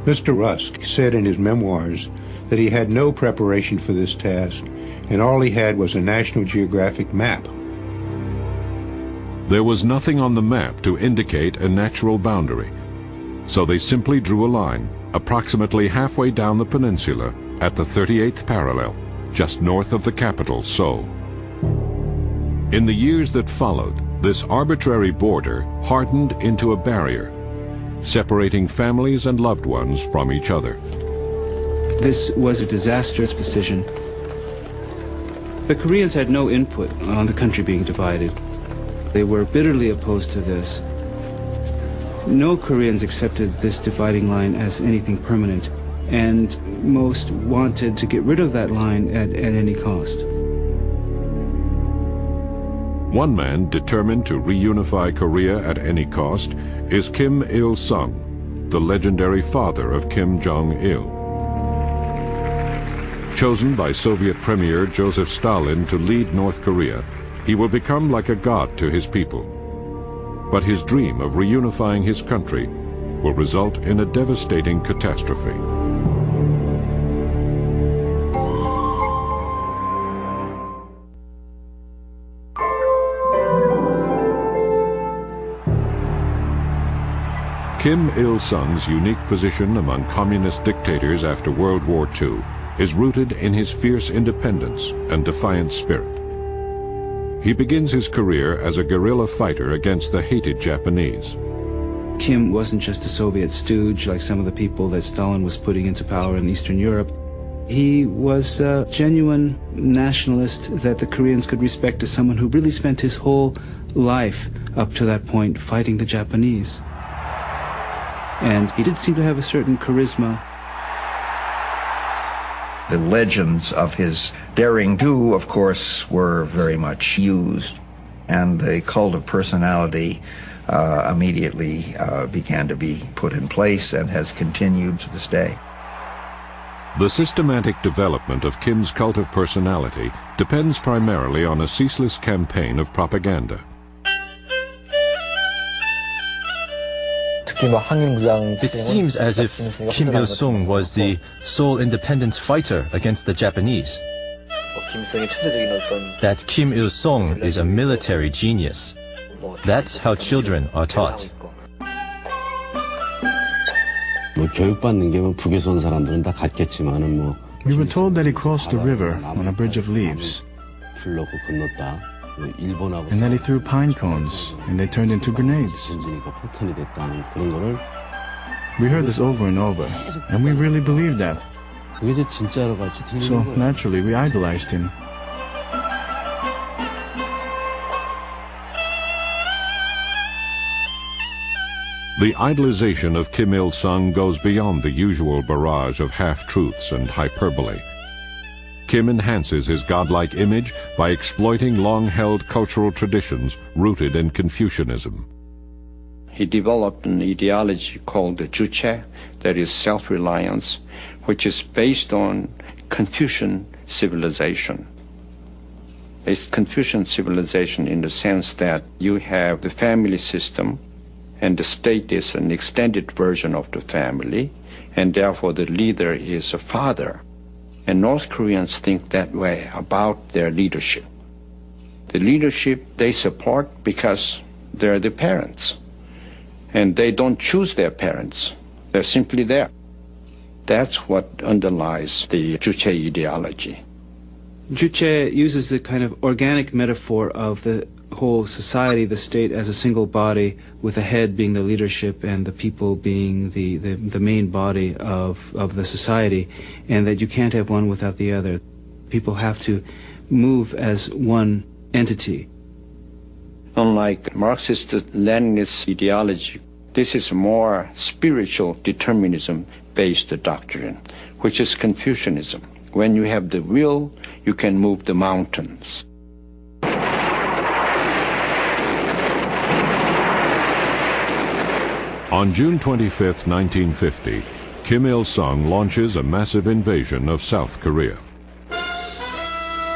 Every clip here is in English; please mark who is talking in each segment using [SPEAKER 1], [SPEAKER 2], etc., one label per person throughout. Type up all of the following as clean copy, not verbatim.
[SPEAKER 1] Mr. Rusk said in his memoirs that he had no preparation for this task, and all he had was a National Geographic map.
[SPEAKER 2] There was nothing on the map to indicate a natural boundary, so they simply drew a line approximately halfway down the peninsula at the 38th parallel, just north of the capital, Seoul. In the years that followed, this arbitrary border hardened into a barrier, separating families and loved ones from each other.
[SPEAKER 3] This was a disastrous decision. The Koreans had no input on the country being divided. They were bitterly opposed to this. No Koreans accepted this dividing line as anything permanent, and most wanted to get rid of that line at any cost.
[SPEAKER 2] One man determined to reunify Korea at any cost is Kim Il-sung, the legendary father of Kim Jong-il. Chosen by Soviet Premier Joseph Stalin to lead North Korea, he will become like a god to his people. But his dream of reunifying his country will result in a devastating catastrophe. Kim Il-sung's unique position among communist dictators after World War II is rooted in his fierce independence and defiant spirit. He begins his career as a guerrilla fighter against the hated Japanese.
[SPEAKER 3] Kim wasn't just a Soviet stooge like some of the people that Stalin was putting into power in Eastern Europe. He was a genuine nationalist that the Koreans could respect as someone who really spent his whole life up to that point fighting the Japanese. And he did seem to have a certain charisma.
[SPEAKER 4] The legends of his daring do, of course, were very much used, and the cult of personality immediately began to be put in place and has continued to this day.
[SPEAKER 2] The systematic development of Kim's cult of personality depends primarily on a ceaseless campaign of propaganda.
[SPEAKER 5] It seems as if Kim Il-sung was the sole independence fighter against the Japanese. That Kim Il-sung is a military genius. That's how children are taught.
[SPEAKER 6] We
[SPEAKER 7] were told that he crossed the river on a bridge of leaves, and that he threw pine cones, and they turned into grenades. We heard this over and over, and we really believed that. So naturally, we idolized him.
[SPEAKER 2] The idolization of Kim Il-sung goes beyond the usual barrage of half-truths and hyperbole. Kim enhances his godlike image by exploiting long-held cultural traditions rooted in Confucianism.
[SPEAKER 8] He developed an ideology called the Juche, that is self-reliance, which is based on Confucian civilization. It's Confucian civilization in the sense that you have the family system, and the state is an extended version of the family, and therefore the leader is a father. And North Koreans think that way about their leadership. The leadership they support because they're the parents. And they don't choose their parents. They're simply there. That's what underlies the Juche ideology.
[SPEAKER 3] Juche uses the kind of organic metaphor of the whole society, the state, as a single body, with the head being the leadership and the people being the main body of the society, and that you can't have one without the other. People have to move as one entity.
[SPEAKER 8] Unlike Marxist-Leninist ideology, this is more spiritual determinism-based doctrine, which is Confucianism. When you have the will, you can move the mountains.
[SPEAKER 2] On June 25, 1950, Kim Il-sung launches a massive invasion of South Korea.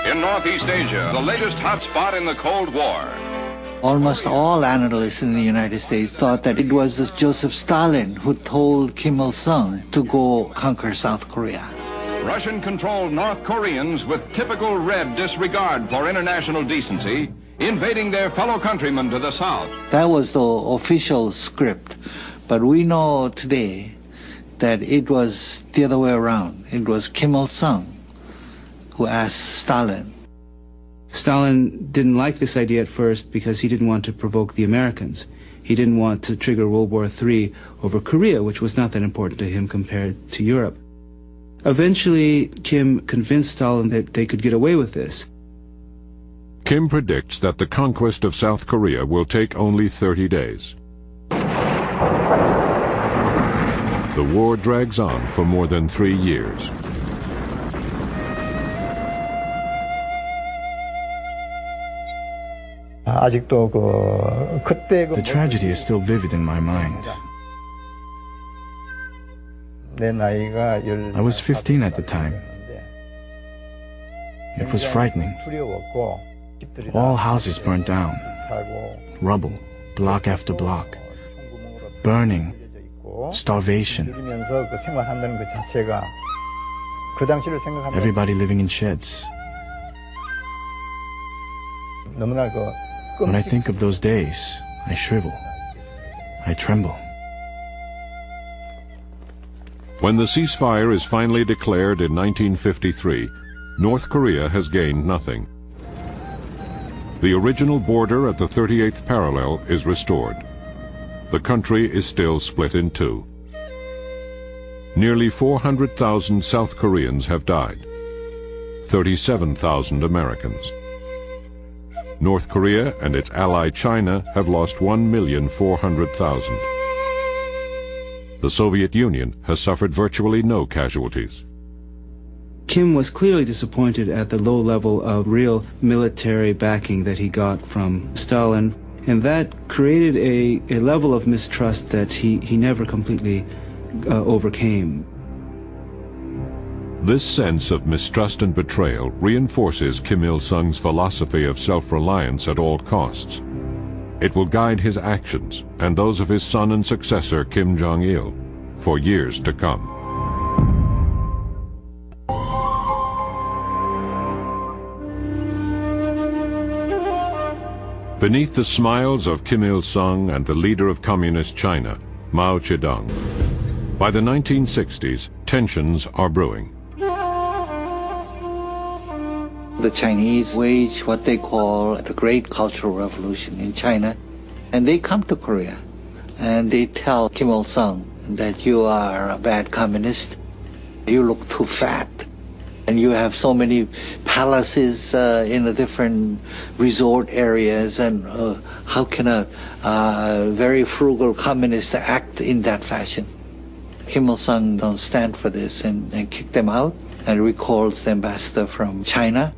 [SPEAKER 9] In Northeast Asia, the latest hotspot in the Cold War,
[SPEAKER 6] Almost all analysts in the United States thought that it was Joseph Stalin who told Kim Il-sung to go conquer South Korea.
[SPEAKER 9] Russian-controlled North Koreans with typical red disregard for international decency invading their fellow countrymen to the south.
[SPEAKER 6] That was the official script. But we know today that it was the other way around. It was Kim Il-sung who asked Stalin.
[SPEAKER 3] Stalin didn't like this idea at first because he didn't want to provoke the Americans. He didn't want to trigger World War III over Korea, which was not that important to him compared to Europe. Eventually, Kim convinced Stalin that they could get away with this.
[SPEAKER 2] Kim predicts that the conquest of South Korea will take only 30 days. The war drags on for more than 3 years.
[SPEAKER 7] The tragedy is still vivid in my mind. I was 15 at the time. It was frightening. All houses burned down. Rubble, block after block. Burning. Starvation. Everybody living in sheds. When I think of those days, I shrivel. I tremble.
[SPEAKER 2] When the ceasefire is finally declared in 1953, North Korea has gained nothing. The original border at the 38th parallel is restored. The country is still split in two. Nearly 400,000 South Koreans have died. 37,000 Americans. North Korea and its ally China have lost 1,400,000. The Soviet Union has suffered virtually no casualties.
[SPEAKER 3] Kim was clearly disappointed at the low level of real military backing that he got from Stalin, and that created a level of mistrust that he never completely overcame.
[SPEAKER 2] This sense of mistrust and betrayal reinforces Kim Il-sung's philosophy of self-reliance at all costs. It will guide his actions and those of his son and successor Kim Jong-il for years to come. Beneath the smiles of Kim Il-sung and the leader of Communist China, Mao Zedong, by the 1960s, tensions are brewing.
[SPEAKER 6] The Chinese wage what they call the Great Cultural Revolution in China, and they come to Korea and they tell Kim Il-sung that you are a bad communist, you look too fat, and you have so many palaces in the different resort areas, and how can a very frugal communist act in that fashion? Kim Il-sung don't stand for this and kick them out and recalls the ambassador from China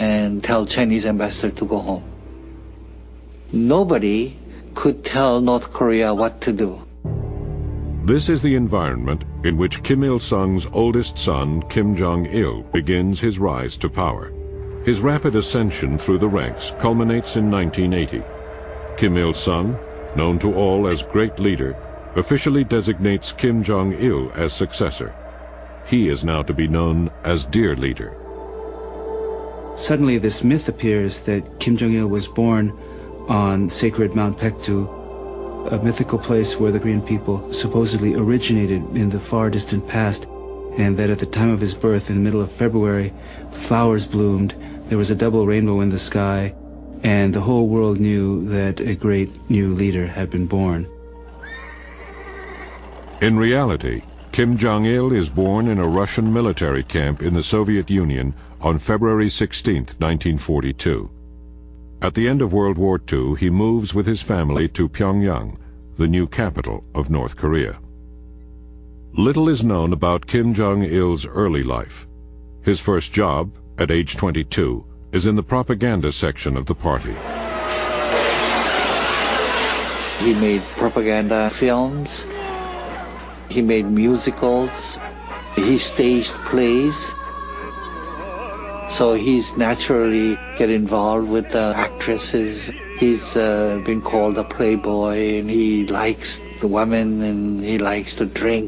[SPEAKER 6] and tell Chinese ambassador to go home. Nobody could tell North Korea what to do.
[SPEAKER 2] This is the environment in which Kim Il-sung's oldest son, Kim Jong-il, begins his rise to power. His rapid ascension through the ranks culminates in 1980. Kim Il-sung, known to all as Great Leader, officially designates Kim Jong-il as successor. He is now to be known as Dear Leader.
[SPEAKER 3] Suddenly this myth appears that Kim Jong-il was born on sacred Mount Paektu, a mythical place where the Korean people supposedly originated in the far distant past, and that at the time of his birth, in the middle of February, flowers bloomed, there was a double rainbow in the sky, and the whole world knew that a great new leader had been born.
[SPEAKER 2] In reality, Kim Jong-il is born in a Russian military camp in the Soviet Union on February 16, 1942. At the end of World War II, he moves with his family to Pyongyang, the new capital of North Korea. Little is known about Kim Jong-il's early life. His first job, at age 22, is in the propaganda section of the party.
[SPEAKER 6] He made propaganda films, he made musicals, he staged plays. So he's naturally get involved with the actresses. He's been called a playboy, and he likes the women, and he likes to drink.